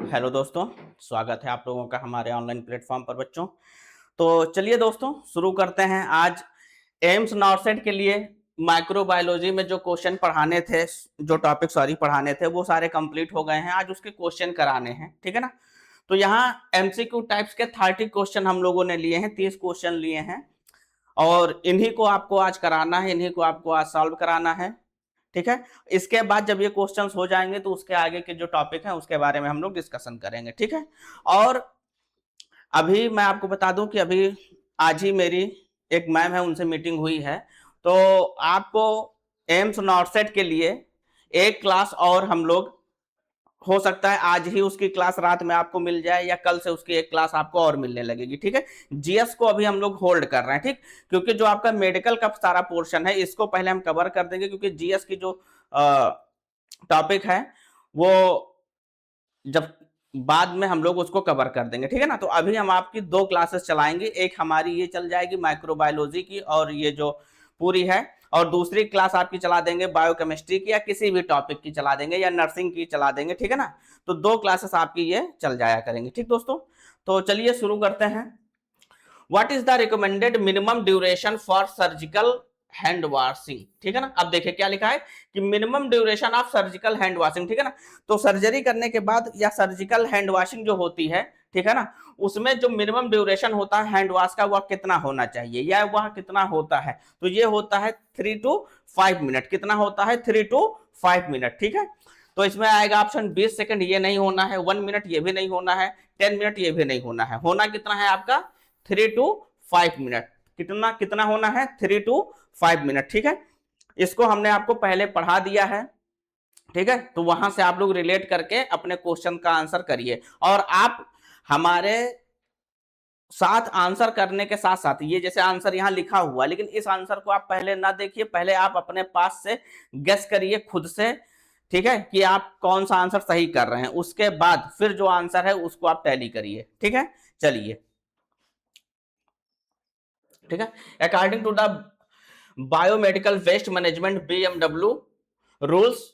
Hello दोस्तों, स्वागत है आप लोगों का हमारे ऑनलाइन प्लेटफॉर्म पर बच्चों। तो चलिए दोस्तों शुरू करते हैं। आज एम्स नॉर्सेट के लिए माइक्रोबायोलॉजी में जो क्वेश्चन पढ़ाने थे, जो टॉपिक पढ़ाने थे, वो सारे कंप्लीट हो गए हैं। आज उसके क्वेश्चन कराने हैं, ठीक है ना। तो यहाँ एमसीक्यू टाइप्स के 30 क्वेश्चन हम लोगों ने लिए हैं, 30 क्वेश्चन लिए हैं और इन्हीं को आपको आज कराना है, इन्हीं को आपको आज सॉल्व कराना है, ठीक है। इसके बाद जब ये क्वेश्चंस हो जाएंगे तो उसके आगे के जो टॉपिक है उसके बारे में हम लोग डिस्कशन करेंगे, ठीक है। और अभी मैं आपको बता दूं कि अभी आज ही मेरी एक मैम है, उनसे मीटिंग हुई है। तो आपको एम्स नॉर्सेट के लिए एक क्लास और हम लोग, हो सकता है आज ही उसकी क्लास रात में आपको मिल जाए या कल से उसकी एक क्लास आपको और मिलने लगेगी, ठीक है। जीएस को अभी हम लोग होल्ड कर रहे हैं, ठीक, क्योंकि जो आपका मेडिकल का सारा पोर्शन है इसको पहले हम कवर कर देंगे, क्योंकि जीएस की जो टॉपिक है वो जब बाद में हम लोग उसको कवर कर देंगे, ठीक है ना। तो अभी हम आपकी 2 क्लासेस चलाएंगे, एक हमारी ये चल जाएगी माइक्रोबायोलॉजी की और ये जो पूरी है, और दूसरी क्लास आपकी चला देंगे बायोकेमिस्ट्री की या किसी भी टॉपिक की चला देंगे या नर्सिंग की चला देंगे, ठीक है ना। तो 2 क्लासेस आपकी ये चल जाया करेंगी, ठीक दोस्तों। तो चलिए शुरू करते हैं। What is the recommended minimum duration for surgical hand washing, ठीक है ना। अब देखिए क्या लिखा है कि minimum duration of surgical hand washing, ठीक है ना। तो सर्जरी करने के बाद या सर्जिकल हैंड वॉशिंग जो होती है, ठीक है ना, उसमें जो मिनिमम ड्यूरेशन होता है हैंड वॉश का वह कितना होना चाहिए या वह कितना होता है। तो ये होता है 3 to 5 मिनट। कितना होता है? 3 to 5 मिनट, ठीक है। तो इसमें आएगा ऑप्शन 20 सेकंड, ये नहीं होना है। 1 मिनट ये भी नहीं होना है। 10 मिनट ये भी नहीं होना है। होना कितना है आपका? 3 to 5 मिनट। कितना कितना होना है? 3 to 5 मिनट, ठीक है। इसको हमने आपको पहले पढ़ा दिया है, ठीक है। तो वहां से आप लोग रिलेट करके अपने क्वेश्चन का आंसर करिए, और आप हमारे साथ आंसर करने के साथ साथ, ये जैसे आंसर यहां लिखा हुआ, लेकिन इस आंसर को आप पहले ना देखिए, पहले आप अपने पास से गेस करिए खुद से, ठीक है, कि आप कौन सा आंसर सही कर रहे हैं। उसके बाद फिर जो आंसर है उसको आप टैली करिए, ठीक है। चलिए, ठीक है। According to the biomedical waste management BMW rules,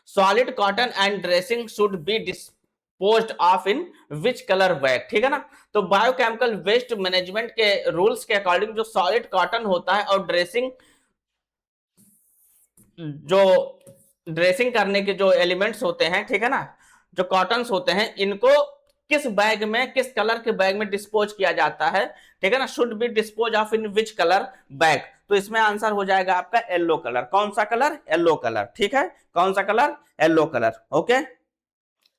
solid cotton and dressing should be disposed of in which colour bag, ठीक है ना। तो बायोकेमिकल वेस्ट मैनेजमेंट के रूल्स के अकॉर्डिंग जो सॉलिड कॉटन होता है और ड्रेसिंग, जो ड्रेसिंग करने के जो एलिमेंट्स होते हैं, ठीक है ना, जो कॉटन्स होते हैं, इनको किस बैग में, किस कलर के बैग में डिस्पोज किया जाता है, ठीक है ना। Should be dispose of in which colour bag. तो इसमें आंसर हो जाएगा आपका येलो कलर। कौन सा कलर? येलो कलर, ठीक है। कौन सा कलर? Yellow colour, okay.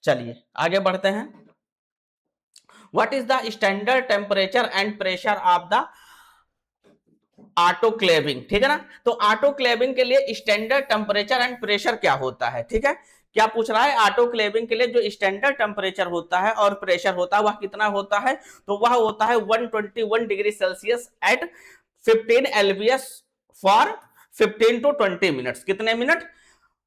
चलिए आगे बढ़ते हैं। What is the standard temperature and pressure of the autoclaving, ठीक है ना। तो ऑटोक्लेविंग के लिए स्टैंडर्ड टेम्परेचर एंड प्रेशर क्या होता है, ठीक है। क्या पूछ रहा है? ऑटोक्लेविंग के लिए जो स्टैंडर्ड टेम्परेचर होता है और प्रेशर होता है वह कितना होता है? तो वह होता है 121 degree Celsius at 15 LBS for 15 to 20 minutes. कितने minute?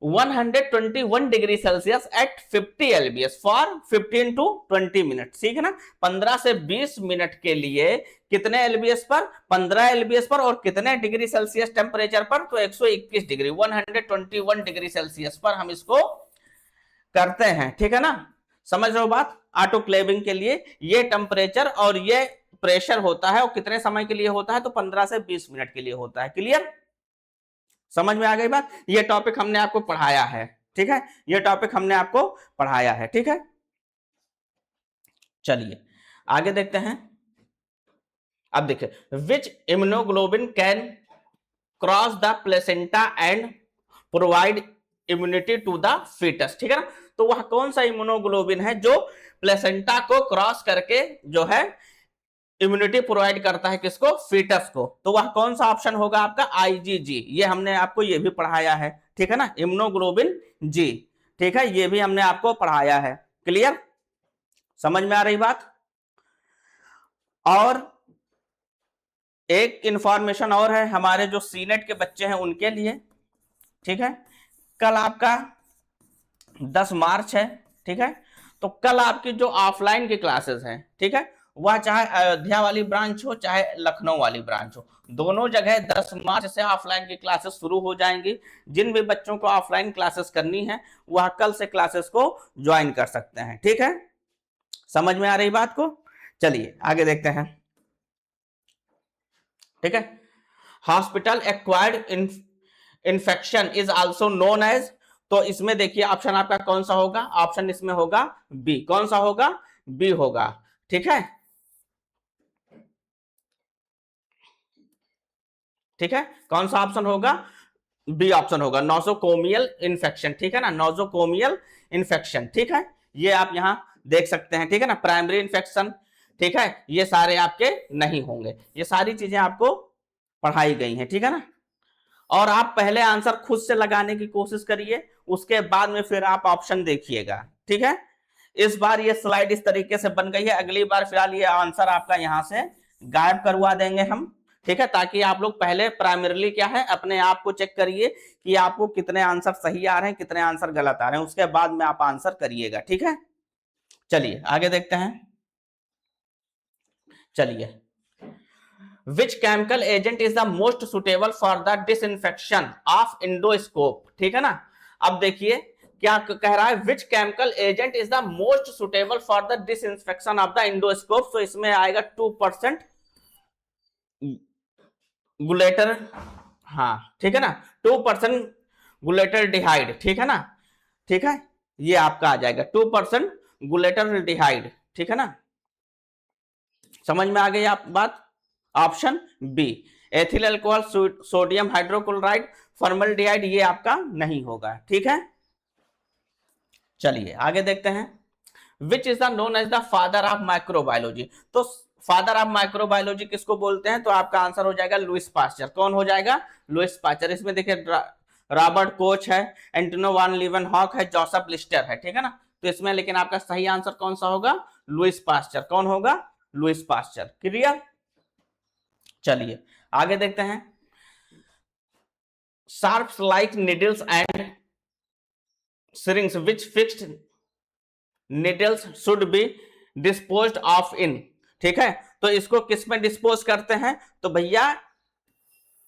121 degree Celsius at 50 LBS for 15 to 20 minute, ठीक है ना। 15 से 20 मिनट के लिए कितने एलबीएस पर? 15 एलबीएस पर। और कितने डिग्री सेल्सियस टेम्परेचर पर? तो 121 डिग्री, 121 डिग्री सेल्सियस पर हम इसको करते हैं, ठीक है ना। समझ रहे हो बात? ऑटोक्लेविंग के लिए ये टेम्परेचर और ये प्रेशर होता है, और कितने समय के लिए होता है? तो 15 से 20 मिनट के लिए होता है। क्लियर? समझ में आ गई बात? ये टॉपिक हमने आपको पढ़ाया है, ठीक है। ये टॉपिक हमने आपको पढ़ाया है, ठीक है। चलिए आगे देखते हैं। अब देखिए, which immunoglobin can cross the placenta and provide immunity to the foetus, ठीक है ना। तो वह कौन सा इम्यूनोग्लोबिन है जो प्लेसेंटा को क्रॉस करके जो है इम्यूनिटी प्रोवाइड करता है? किसको? फीटस को। तो वह कौन सा ऑप्शन होगा आपका? आईजीजी। ये हमने आपको ये भी पढ़ाया है, ठीक है ना, इम्यूनोग्लोबिन जी, ठीक है, ये भी हमने आपको पढ़ाया है। क्लियर? समझ में आ रही बात? और एक इंफॉर्मेशन और है हमारे जो सीनेट के बच्चे हैं उनके लिए, ठीक है। कल आपका 10 मार्च है, ठीक है। तो कल आपकी जो ऑफलाइन की क्लासेस हैं, ठीक है, वह चाहे अयोध्या वाली ब्रांच हो चाहे लखनऊ वाली ब्रांच हो, दोनों जगह 10 मार्च से ऑफलाइन की क्लासेस शुरू हो जाएंगी। जिन भी बच्चों को ऑफलाइन क्लासेस करनी है वह कल से क्लासेस को ज्वाइन कर सकते हैं, ठीक है। समझ में आ रही बात को? चलिए आगे देखते हैं। ठीक है, hospital acquired infection is also known as, तो इसमें देखिए ऑप्शन आपका कौन सा होगा? ऑप्शन इसमें होगा बी। कौन सा होगा? बी होगा। ठीक है, ठीक है, कौन सा ऑप्शन होगा? बी ऑप्शन होगा, नोजोकोमियल इन्फेक्शन। ठीक है ना, नोजोकोमियल इन्फेक्शन। ठीक है, ये आप यहां देख सकते हैं। ठीक है ना, प्राइमरी इन्फेक्शन, ठीक है, ये सारे आपके नहीं होंगे। ये सारी चीजें आपको पढ़ाई गई हैं। ठीक है ना, और आप पहले आंसर खुद से लगाने की कोशिश करिए, उसके बाद में फिर आप ऑप्शन देखिएगा। ठीक है, इस बार ये स्लाइड इस तरीके से बन गई है, अगली बार फिलहाल ये आंसर आपका यहां से गायब करवा देंगे हम। ठीक है, ताकि आप लोग पहले प्राइमरीली क्या है अपने आप को चेक करिए कि आपको कितने आंसर सही आ रहे हैं, कितने आंसर गलत आ रहे हैं, उसके बाद में आप आंसर करिएगा। ठीक है, चलिए आगे देखते हैं। चलिए, which chemical agent is the most suitable for the disinfection of endoscope? ठीक है ना, अब देखिए क्या कह रहा है, which chemical agent is the most suitable for the disinfection of the endoscope. तो इसमें आएगा 2% गुलेटर, हाँ ठीक है ना, 2% गुलेटर डिहाइड। ठीक है ना, ठीक है, ये आपका आ जाएगा 2% गुलेटर डिहाइड। ठीक है ना, समझ में आ गई आप बात? Option B, ethyl alcohol, sodium hydrochloride, formaldehyde, ये आपका नहीं होगा। ठीक है, चलिए आगे देखते हैं। Which is the known as the father of microbiology? तो फादर ऑफ माइक्रोबायोलॉजी किसको बोलते हैं? तो आपका आंसर हो जाएगा लुइस पास्चर। कौन हो जाएगा? Louis Pasteur. इसमें देखिए रॉबर्ट कोच है, एंटोनो वान लीवनहॉक है, जोसेफ लिस्टर है। ठीक है ना, तो इसमें लेकिन आपका सही आंसर कौन सा होगा? Louis Pasteur. कौन होगा? Louis Pasteur. क्लियर? चलिए आगे देखते हैं। Sharps like needles and syringes which fixed needles should be disposed of in। ठीक है, तो इसको किस में डिस्पोज करते हैं? तो भैया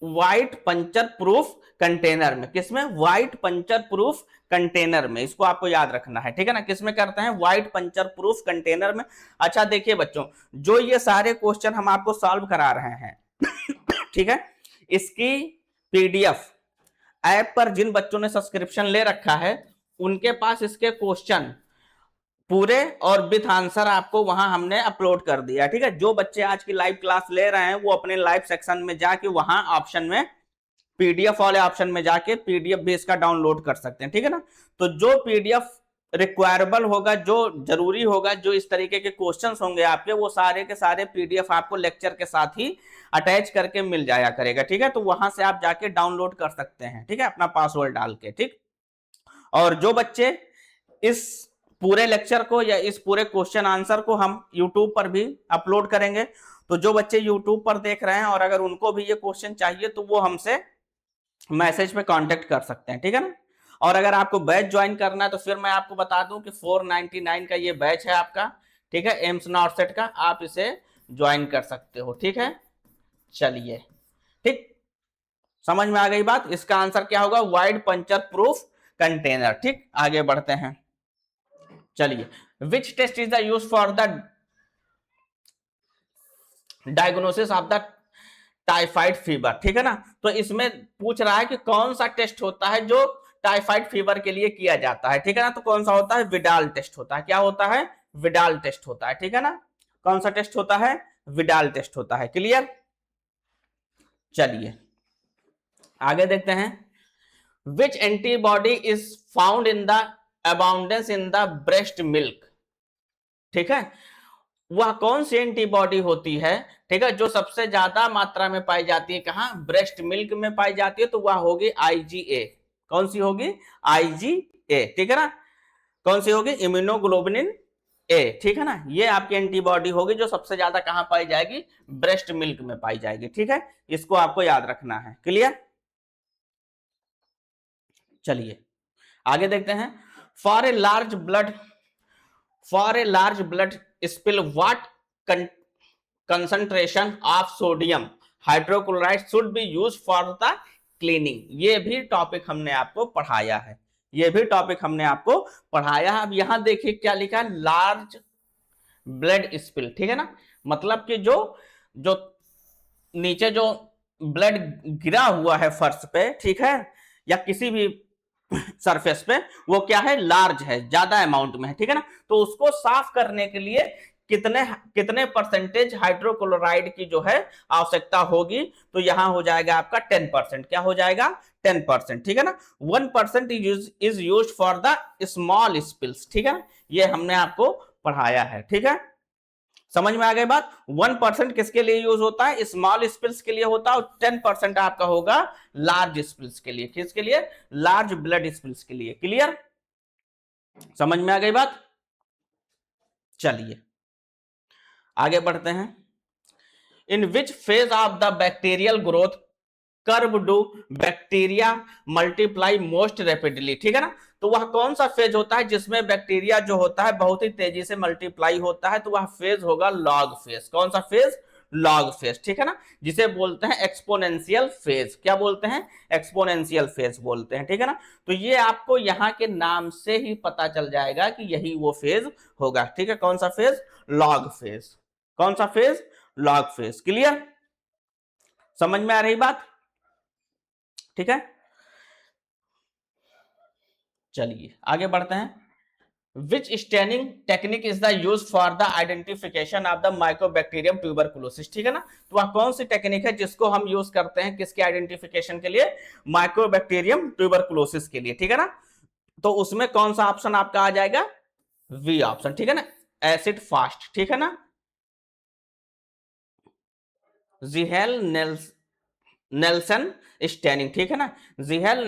व्हाइट पंचर प्रूफ कंटेनर में। किसमें? व्हाइट पंचर प्रूफ कंटेनर में, इसको आपको याद रखना है। ठीक है ना, किसमें करते हैं? व्हाइट पंचर प्रूफ कंटेनर में। अच्छा देखिए बच्चों, जो ये सारे क्वेश्चन हम आपको सॉल्व करा रहे हैं ठीक है, इसकी पीडीएफ ऐप पर जिन बच्चों ने सब्सक्रिप्शन ले रखा है उनके पास इसके क्वेश्चन पूरे और विथ आंसर आपको वहां हमने अपलोड कर दिया। ठीक है, जो बच्चे आज की लाइव क्लास ले रहे हैं वो अपने लाइव सेक्शन में जाके वहां ऑप्शन में पीडीएफ वाले ऑप्शन में जाके पीडीएफ भी इसका डाउनलोड कर सकते हैं। ठीक है ना, तो जो पीडीएफ रिक्वायरेबल होगा, जो जरूरी होगा, जो इस तरीके के क्वेश्चंस होंगे आपके, वो सारे के सारे पीडीएफ आपको लेक्चर के साथ ही अटैच करके मिल जाया करेगा। ठीक है, तो वहां से आप जाके डाउनलोड कर सकते हैं। ठीक है, अपना पासवर्ड डाल के। ठीक, और जो बच्चे इस पूरे लेक्चर को या इस पूरे क्वेश्चन आंसर को हम यूट्यूब पर भी अपलोड करेंगे, तो जो बच्चे यूट्यूब पर देख रहे हैं और अगर उनको भी ये क्वेश्चन चाहिए तो वो हमसे मैसेज पे कांटेक्ट कर सकते हैं। ठीक है ना, और अगर आपको बैच ज्वाइन करना है तो फिर मैं आपको बता दूं कि 499 का ये बैच है आपका। ठीक है, एम्स नॉर्सेट का, आप इसे ज्वाइन कर सकते हो। ठीक है, चलिए, ठीक, समझ में आ गई बात? इसका आंसर क्या होगा? Wide puncture proof container. ठीक, आगे बढ़ते हैं। चलिए, which test is the use for the diagnosis of the typhoid fever? ठीक है ना, तो इसमें पूछ रहा है कि कौन सा टेस्ट होता है जो टाइफाइड फीवर के लिए किया जाता है। ठीक है ना, तो कौन सा होता है? विडाल टेस्ट होता है। क्या होता है? विडाल टेस्ट होता है। ठीक है ना, कौन सा टेस्ट होता है? विडाल टेस्ट होता है। क्लियर? चलिए आगे देखते हैं। Which antibody is found in the abundance in the breast milk? ठीक है, वह कौन सी एंटीबॉडी होती है, ठीक है, जो सबसे ज्यादा मात्रा में पाई जाती है? कहां? ब्रेस्ट मिल्क में पाई जाती है, तो वह होगी आईजीए। कौन सी होगी? आईजीए। ठीक है ना, कौन सी होगी? Immunoglobulin A. ठीक है ना, ये आपकी एंटीबॉडी होगी जो सबसे ज्यादा कहां पाई जाएगी? ब्रेस्ट मिल्क में पाई जाएगी। ठीक है, इसको आपको याद रखना है। क्लियर? चलिए आगे देखते हैं। For a large blood spill what concentration of sodium hydrochloride should be use for the cleaning? ये भी टॉपिक हमने आपको पढ़ाया है। ये भी टॉपिक हमने आपको पढ़ाया है। अब यहां देखिए क्या लिखा है, ब्लड स्पिल, ठीक है ना, मतलब कि जो जो नीचे जो ब्लड गिरा हुआ है फर्श पे, ठीक है, या किसी भी सरफेस पे, वो क्या है, लार्ज है, ज्यादा अमाउंट में है, ठीक है ना, तो उसको साफ करने के लिए कितने कितने परसेंटेज हाइड्रोक्लोराइड की जो है आवश्यकता होगी, तो यहां हो जाएगा आपका 10%, क्या हो जाएगा, 10%, ठीक है ना। 1% is used for the small spills, ठीक है ना, ये हमने आपको पढ़ाया है, ठीक है, समझ में आ गई बात। 1% किसके लिए यूज होता है, स्मॉल स्पिल्स के लिए होता है, और 10% आपका होगा लार्ज स्पिल्स के लिए, किसके लिए, लार्ज ब्लड स्पिल्स के लिए। क्लियर, समझ में आ गई बात। चलिए आगे बढ़ते हैं। In which phase of the bacterial growth curve do bacteria multiply most rapidly, ठीक है ना, तो वह कौन सा फेज होता है जिसमें बैक्टीरिया जो होता है बहुत ही तेजी से मल्टीप्लाई होता है, तो वह फेज होगा लॉग फेज। कौन सा फेज, लॉग फेज, ठीक है ना, जिसे बोलते हैं एक्सपोनेंशियल फेज। क्या बोलते हैं, एक्सपोनेंशियल फेज बोलते हैं, ठीक है ना। तो ये आपको यहाँ के नाम से ही पता चल जाएगा कि यही वो फेज होगा, ठीक है, कौन सा फेज, लॉग फेज, कौन सा फेज, लॉग फेज। क्लियर, समझ में आ रही बात, ठीक है। चलिए आगे बढ़ते हैं। Which staining technique is the use for the identification of the mycobacterium tuberculosis, ठीक है ना, तो वह कौन सी टेक्निक है जिसको हम यूज करते हैं किसके आइडेंटिफिकेशन के लिए, माइक्रोबैक्टीरियम ट्यूबरकुलोसिस के लिए, ठीक है ना, तो उसमें कौन सा ऑप्शन आपका आ जाएगा, वी ऑप्शन, ठीक है ना, एसिड फास्ट, ठीक है ना, जिहेल नेल्सन स्टेनिंग, ठीक है ना, जिहेल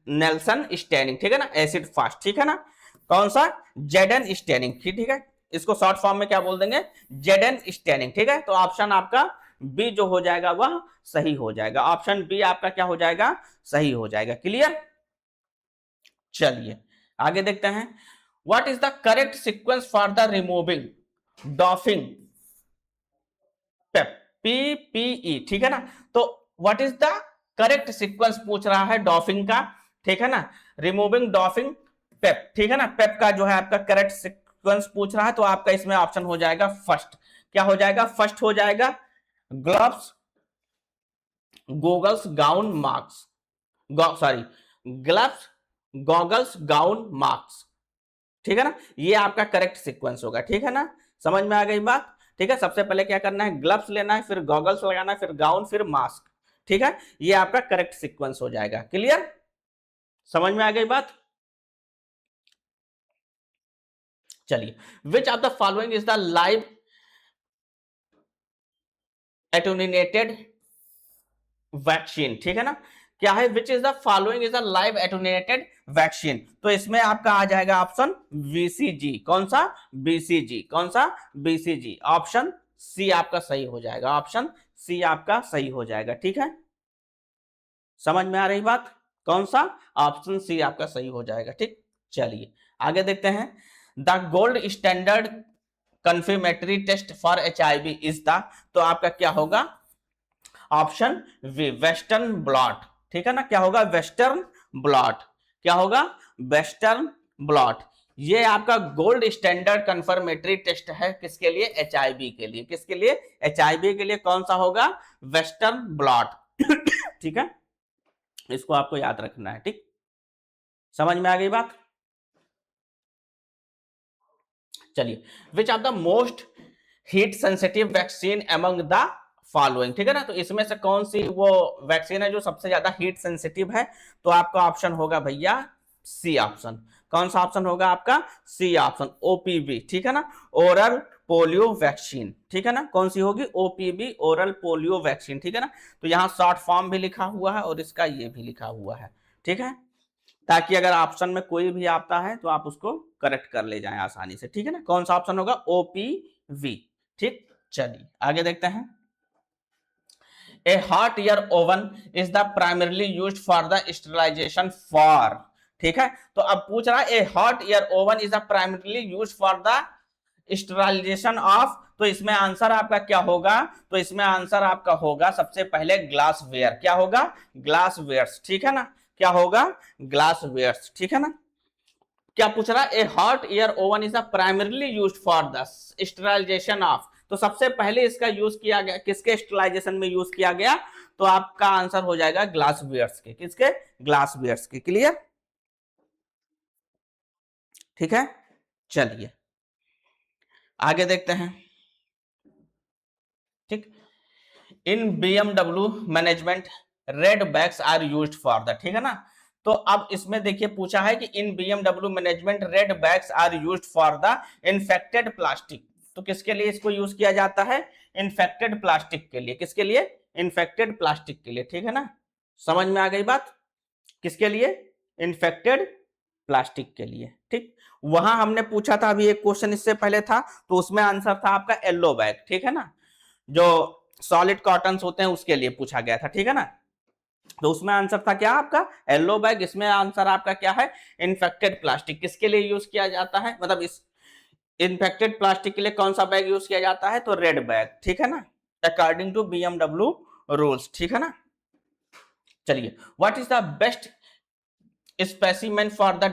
नेल्सन स्टेनिंग, ठीक है ना, एसिड फास्ट, ठीक है ना, कौन सा, जेडन स्टेनिंग, ठीक है, इसको शॉर्ट फॉर्म में क्या बोल देंगे, जेडन स्टेनिंग, ठीक है, तो ऑप्शन आपका बी जो हो जाएगा वह सही हो जाएगा, ऑप्शन बी आपका क्या हो जाएगा, सही हो जाएगा। क्लियर, चलिए आगे देखते हैं। What is the correct sequence for the removing doffing Pep, PPE, ठीक है ना, तो what is the correct sequence पूछ रहा है डॉफिंग का, ठीक है ना, रिमूविंग डॉफिंग पेप, ठीक है ना, पेप का जो है आपका करेक्ट सीक्वेंस पूछ रहा है, तो आपका इसमें ऑप्शन हो जाएगा फर्स्ट, क्या हो जाएगा, फर्स्ट हो जाएगा, gloves goggles gown marks, sorry, gloves goggles gown marks, ठीक है ना, ये आपका करेक्ट सीक्वेंस होगा, ठीक है ना, समझ में आ गई बात, ठीक है। सबसे पहले क्या करना है, ग्लव्स लेना है, फिर गॉगल्स लगाना है, फिर गाउन, फिर मास्क, ठीक है, ये आपका करेक्ट सीक्वेंस हो जाएगा। क्लियर, समझ में आ गई बात। चलिए, which of the following is the live attenuated vaccine, ठीक है ना, क्या है, which is the following is the live attenuated vaccine, तो इसमें आपका आ जाएगा ऑप्शन बीसीजी, कौन सा, बीसीजी, कौन सा, बीसीजी, ऑप्शन सी आपका सही हो जाएगा, ऑप्शन सी आपका सही हो जाएगा, ठीक है, समझ में आ रही बात, कौन सा, ऑप्शन सी आपका सही हो जाएगा, ठीक। चलिए आगे देखते हैं। The gold standard confirmatory test for HIV is the, तो आपका क्या होगा, ऑप्शन वी वेस्टर्न ब्लॉट, ठीक है ना, क्या होगा, वेस्टर्न ब्लॉट, क्या होगा, वेस्टर्न ब्लॉट, ये आपका गोल्ड स्टैंडर्ड कंफर्मेटरी टेस्ट है, किसके लिए, HIV के लिए, किसके लिए, HIV के लिए, कौन सा होगा, वेस्टर्न ब्लॉट ठीक है, इसको आपको याद रखना है, ठीक, समझ में आ गई बात। चलिए, which are the most heat sensitive vaccine among the following, ठीक है ना, तो इसमें से कौन सी वो वैक्सीन है जो सबसे ज्यादा हीट सेंसिटिव है, तो आपका ऑप्शन होगा भैया सी ऑप्शन, कौन सा ऑप्शन होगा आपका, सी ऑप्शन, ओपीवी, ठीक है ना, ओरल पोलियो वैक्सीन, ठीक है ना, कौन सी होगी, ओपीवी, ओरल पोलियो वैक्सीन, ठीक है ना, तो यहाँ शॉर्ट फॉर्म भी लिखा हुआ है और इसका ये भी लिखा हुआ है, ठीक है, ताकि अगर ऑप्शन में कोई भी आता है तो आप उसको करेक्ट कर ले जाएं आसानी से, ठीक है ना, कौन सा ऑप्शन होगा, ओपीवी, ठीक। चलिए आगे देखते हैं। A hot air oven is the primarily used for the sterilization for, ठीक है, तो अब पूछ रहा है a hot air oven is the primarily used for the sterilization of, तो इसमें आंसर आपका क्या होगा, तो इसमें आंसर आपका होगा सबसे पहले ग्लास वेयर, क्या होगा, ग्लास वेयर्स, ठीक है ना, क्या होगा, ग्लास वेयर्स, ठीक है ना, क्या पूछ रहा है, a hot air oven is primarily used for the sterilization of, तो सबसे पहले इसका यूज किया गया किसके स्टरलाइजेशन में यूज किया गया, तो आपका आंसर हो जाएगा ग्लासवेयर्स के, किसके, ग्लासवेयर्स के। क्लियर, ठीक है, चलिए आगे देखते हैं। ठीक, in BMW management red bags are used for the, ठीक है ना। तो अब इसमें देखिए पूछा है कि in BMW management red bags are used for the infected plastic, तो किसके लिए इसको यूज किया जाता है, इन्फेक्टेड प्लास्टिक के लिए, किसके लिए, इन्फेक्टेड प्लास्टिक के लिए, ठीक है ना। समझ में आ गई बात, किसके लिए, इन्फेक्टेड प्लास्टिक के लिए। ठीक, वहां हमने पूछा था, अभी एक क्वेश्चन इससे पहले था, तो उसमें आंसर था आपका येलो बैग, ठीक है ना, जो सॉलिड कॉटन होते हैं उसके लिए पूछा गया था, ठीक है ना। तो उसमें आंसर था क्या आपका, येलो बैग, इसमें आंसर आपका क्या है, इन्फेक्टेड प्लास्टिक। किसके लिए यूज किया जाता है, मतलब इस इन्फेक्टेड प्लास्टिक के लिए कौन सा बैग यूज किया जाता है, तो रेड बैग, ठीक है ना, अकॉर्डिंग टू बीएमडब्ल्यू रूल्स, ठीक है ना। चलिए, what is the best specimen for the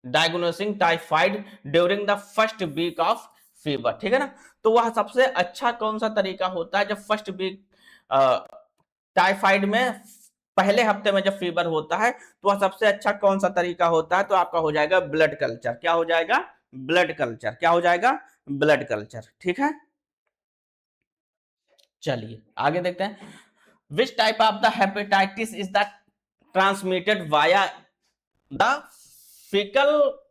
diagnosing typhoid during the first week of fever, ठीक है ना। तो वह सबसे अच्छा कौन सा तरीका होता है जब फर्स्ट वीक टाइफाइड में, पहले हफ्ते में जब फीवर होता है, तो वह सबसे अच्छा कौन सा तरीका होता है, तो आपका हो जाएगा ब्लड कल्चर। क्या हो जाएगा, ब्लड कल्चर, क्या हो जाएगा, ब्लड कल्चर, ठीक है। चलिए आगे देखते हैं, which type of the hepatitis is the transmitted via the faecal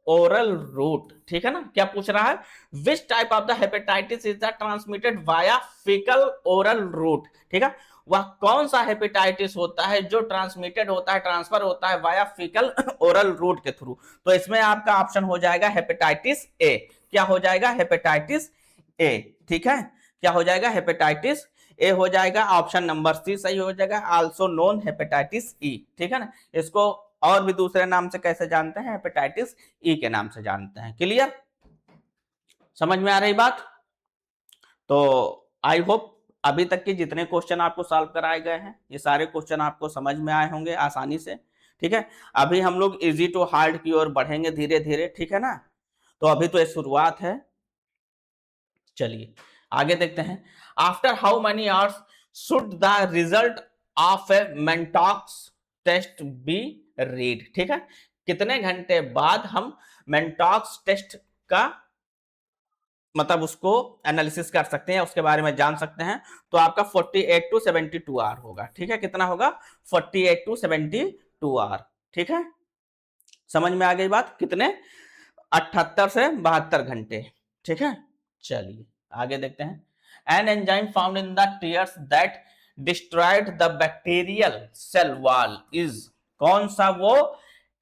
oral route, ठीक है ना। क्या पूछ रहा है, which type of the hepatitis is the transmitted via faecal oral route, ठीक है। वह कौन सा हेपेटाइटिस होता है जो ट्रांसमिटेड होता है, ट्रांसफर होता है वाया फीकल ओरल रूट के थ्रू, तो इसमें आपका ऑप्शन हो जाएगा हेपेटाइटिस ए। क्या हो जाएगा, हेपेटाइटिस ए, ठीक है, क्या हो जाएगा, हेपेटाइटिस ए हो जाएगा, ऑप्शन नंबर सी सही हो जाएगा, आल्सो नोन हेपेटाइटिस ई, ठीक है ना। इसको और भी दूसरे नाम से कैसे जानते हैं, हेपेटाइटिस ई के नाम से जानते हैं। क्लियर, समझ में आ रही बात। तो आई होप अभी तक के जितने क्वेश्चन आपको सॉल्व कराए गए हैं, ये सारे क्वेश्चन आपको समझ में आए होंगे आसानी से, ठीक है। अभी हम लोग इजी टू हार्ड की ओर बढ़ेंगे धीरे धीरे, ठीक है ना। तो अभी तो ये शुरुआत है, चलिए आगे देखते हैं। After how many hours should the result of a Mantoux test be read, ठीक है, कितने घंटे बाद हम मेंटॉक्स टेस्ट का मतलब उसको एनालिसिस कर सकते हैं, उसके बारे में जान सकते हैं। तो आपका 48 टू 72 आवर होगा, ठीक है, कितना होगा, 48 टू 72 आवर, ठीक है। समझ में आ गई बात, कितने, 78 से 72 घंटे, ठीक है। चलिए आगे देखते हैं, an enzyme found in the tears that destroyed the bacterial cell wall is, कौन सा वो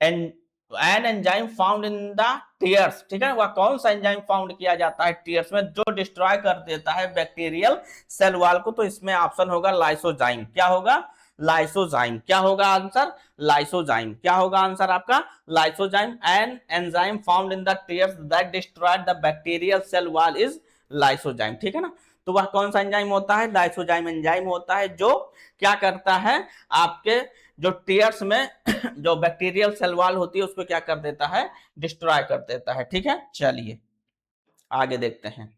an enzyme found in the tears, ठीक है, वह कौन सा एंजाइम फाउंड किया जाता है टीयर्स में जो डिस्ट्रॉय कर देता है बैक्टीरियल सेल वॉल को, तो इसमें ऑप्शन होगा लाइसोजाइम। क्या होगा, लाइसोजाइम, क्या होगा आंसर, लाइसोजाइम, क्या होगा आंसर आपका, lysozyme. An enzyme found in the tears that destroyed the bacterial cell wall is lysozyme, ठीक है ना। तो वह कौन सा एंजाइम होता है, लाइसोजाइम एंजाइम होता है, जो क्या करता है, आपके जो टीयर्स में जो बैक्टीरियल सेल वॉल होती है उसको क्या कर देता है, डिस्ट्रॉय कर देता है, ठीक है। चलिए आगे देखते हैं,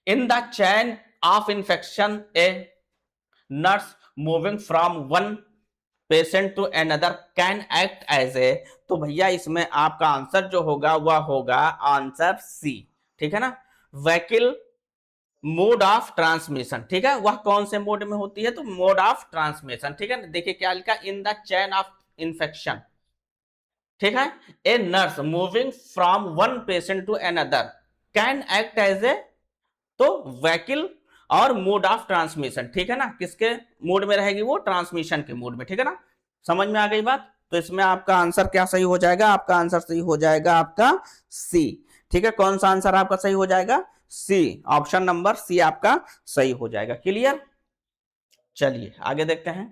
in the chain of infection a nurse moving from one patient to another can act as a, तो भैया इसमें आपका आंसर जो होगा वह होगा आंसर सी, ठीक है ना, वहीकल मोड ऑफ ट्रांसमिशन, ठीक है, वह कौन से मोड में होती है, तो मोड ऑफ ट्रांसमिशन, ठीक है ना। देखिए क्या लिखा, in the chain of infection, ठीक है, a nurse moving from one patient to another can act as a, तो व्हीकल और मोड ऑफ ट्रांसमिशन, ठीक है ना, किसके मोड में रहेगी वो, ट्रांसमिशन के मोड में, ठीक है ना। समझ में आ गई बात, तो इसमें आपका आंसर क्या सही हो जाएगा, आपका आंसर सही हो जाएगा आपका सी, ठीक है। कौन सा आंसर आपका सही हो जाएगा, सी, ऑप्शन नंबर सी आपका सही हो जाएगा। क्लियर, चलिए आगे देखते हैं,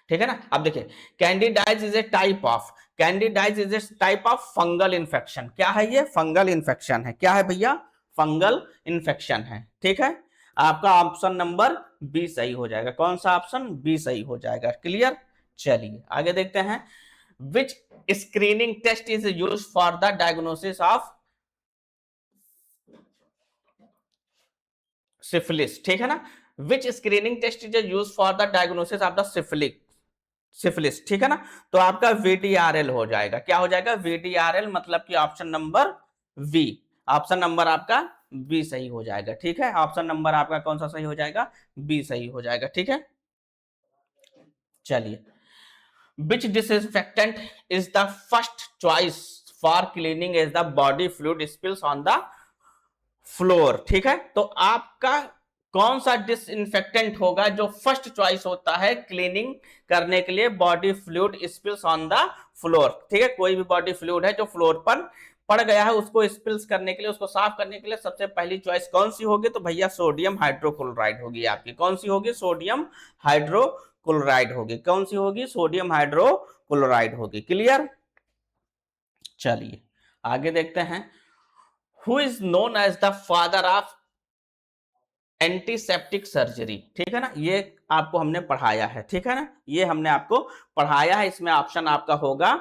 ठीक है ना। अब देखिए, candidiasis is a type of, candidiasis is a type of fungal infection, क्या है ये, फंगल इन्फेक्शन है, क्या है भैया, फंगल इन्फेक्शन है, ठीक है। आपका ऑप्शन नंबर बी सही हो जाएगा। कौन सा ऑप्शन? बी सही हो जाएगा। क्लियर? चलिए आगे देखते हैं। Which screening test is use for the diagnosis of syphilis, ठीक है ना। Which screening test is use for the diagnosis of the syphilis, ठीक है ना। तो आपका VDRL हो जाएगा। क्या हो जाएगा? VDRL, मतलब कि option number V, option number आपका बी सही हो जाएगा। ठीक है, ऑप्शन नंबर आपका कौन सा सही हो जाएगा? बी सही हो जाएगा। ठीक है, चलिए। Which disinfectant is the first choice for cleaning as the body fluid spills on the floor, ठीक है। तो आपका कौन सा डिसइंफेक्टेंट होगा जो फर्स्ट चॉइस होता है क्लीनिंग करने के लिए body fluid spills on the floor, ठीक है। कोई भी बॉडी फ्लूइड है जो फ्लोर पर पड़ गया है, उसको स्पिल्स करने के लिए, उसको साफ करने के लिए सबसे पहली चॉइस कौन सी होगी? तो भैया सोडियम हाइड्रोक्लोराइड होगी आपकी। कौन सी होगी? सोडियम हाइड्रोक्लोराइड होगी। कौन सी होगी? सोडियम हाइड्रोक्लोराइड होगी। क्लियर? चलिए आगे देखते हैं। Who is known as the father of antiseptic surgery, ठीक है ना। ये आपको हमने पढ़ाया है, ठीक है ना, ये हमने आपको पढ़ाया है। इसमें ऑप्शन आपका होगा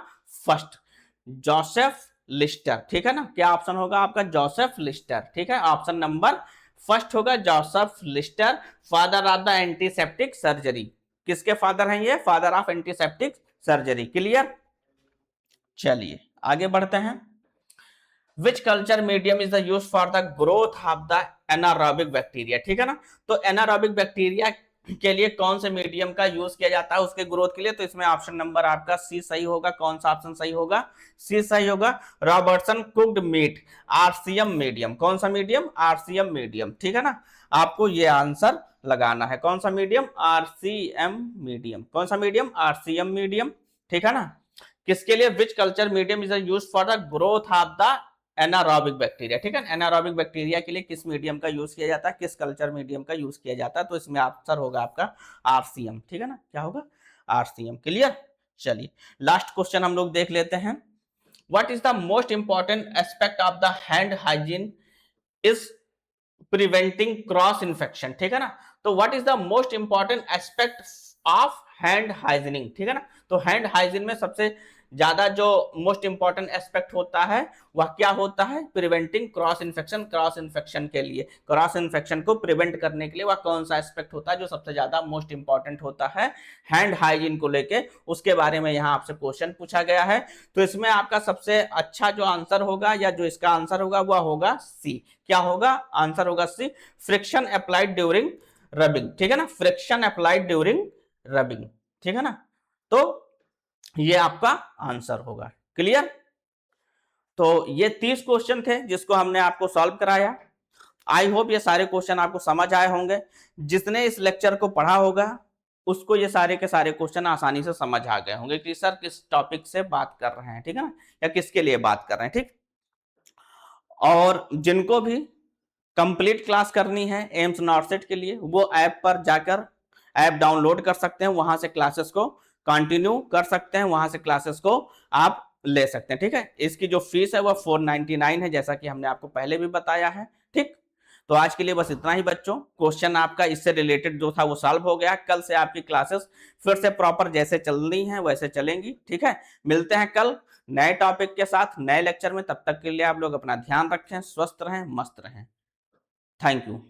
फर्स्ट, जोसेफ लिस्टर, ठीक है ना। क्या ऑप्शन होगा आपका? जोसेफ लिस्टर, ठीक है। ऑप्शन नंबर फर्स्ट होगा Joseph Lister, father of the antiseptic surgery. किसके फादर हैं ये? Father of antiseptic surgery. Clear? चलिए आगे बढ़ते हैं। Which culture medium is the use for the growth of the anaerobic bacteria, ठीक है ना। तो एनारोबिक बैक्टीरिया के लिए कौन से मीडियम का यूज किया जाता है उसके ग्रोथ के लिए? तो इसमें ऑप्शन नंबर आपका सी सही होगा। कौन सा ऑप्शन सही होगा? सी सही होगा। Robertson cooked meet, RCM medium. कौन सा मीडियम? RCM मीडियम, ठीक है ना। आपको ये आंसर लगाना है। कौन सा मीडियम? RCM medium. कौन सा मीडियम? RCM मीडियम, ठीक है ना। किसके लिए? Which culture medium is use for the growth of the anaerobic bacteria, ठीक है। एनारोबिक बैक्टीरिया के लिए किस मीडियम का यूज किया जाता है? किस कल्चर मीडियम का यूज किया जाता है? तो इसमें आंसर होगा आपका RCM, ठीक है ना। क्या होगा? RCM। क्लियर? चलिए लास्ट क्वेश्चन हम लोग देख लेते हैं। What is the most important aspect of the hand hygiene is preventing cross infection, ठीक है ना। तो what is the most important aspect of hand hygiening, ठीक है ना। तो हैंड हाइजीन में सबसे ज्यादा जो मोस्ट इंपॉर्टेंट एस्पेक्ट होता है वह क्या होता है? Preventing cross infection. Cross infection के लिए, क्रॉस इन्फेक्शन को प्रिवेंट करने के लिए वह कौन सा एस्पेक्ट होता है जो सबसे ज्यादा मोस्ट इंपॉर्टेंट होता है हैंड हाइजीन को लेके? उसके बारे में यहाँ आपसे क्वेश्चन पूछा गया है। तो इसमें आपका सबसे अच्छा जो आंसर होगा या जो इसका आंसर होगा वह होगा सी। क्या होगा? आंसर होगा सी, फ्रिक्शन अप्लाइड ड्यूरिंग रबिंग, ठीक है ना। फ्रिक्शन अप्लाइड ड्यूरिंग रबिंग, ठीक है ना। तो ये आपका आंसर होगा। क्लियर? तो ये 30 क्वेश्चन थे जिसको हमने आपको सॉल्व कराया। आई होप ये सारे क्वेश्चन आपको समझ आए होंगे। जिसने इस लेक्चर को पढ़ा होगा उसको ये सारे के सारे क्वेश्चन आसानी से समझ आ गए होंगे कि सर किस टॉपिक से बात कर रहे हैं, ठीक है ना, या किसके लिए बात कर रहे हैं, ठीक। और जिनको भी कंप्लीट क्लास करनी है एम्स नॉर्सेट के लिए, वो ऐप पर जाकर ऐप डाउनलोड कर सकते हैं, वहां से क्लासेस को कंटिन्यू कर सकते हैं, वहां से क्लासेस को आप ले सकते हैं, ठीक है। इसकी जो फीस है वह 499 है, जैसा कि हमने आपको पहले भी बताया है, ठीक। तो आज के लिए बस इतना ही बच्चों। क्वेश्चन आपका इससे रिलेटेड जो था वो सॉल्व हो गया। कल से आपकी क्लासेस फिर से प्रॉपर जैसे चलनी है वैसे चलेंगी, ठीक है। मिलते हैं कल नए टॉपिक के साथ नए लेक्चर में। तब तक के लिए आप लोग अपना ध्यान रखें, स्वस्थ रहें, मस्त रहें। Thank you.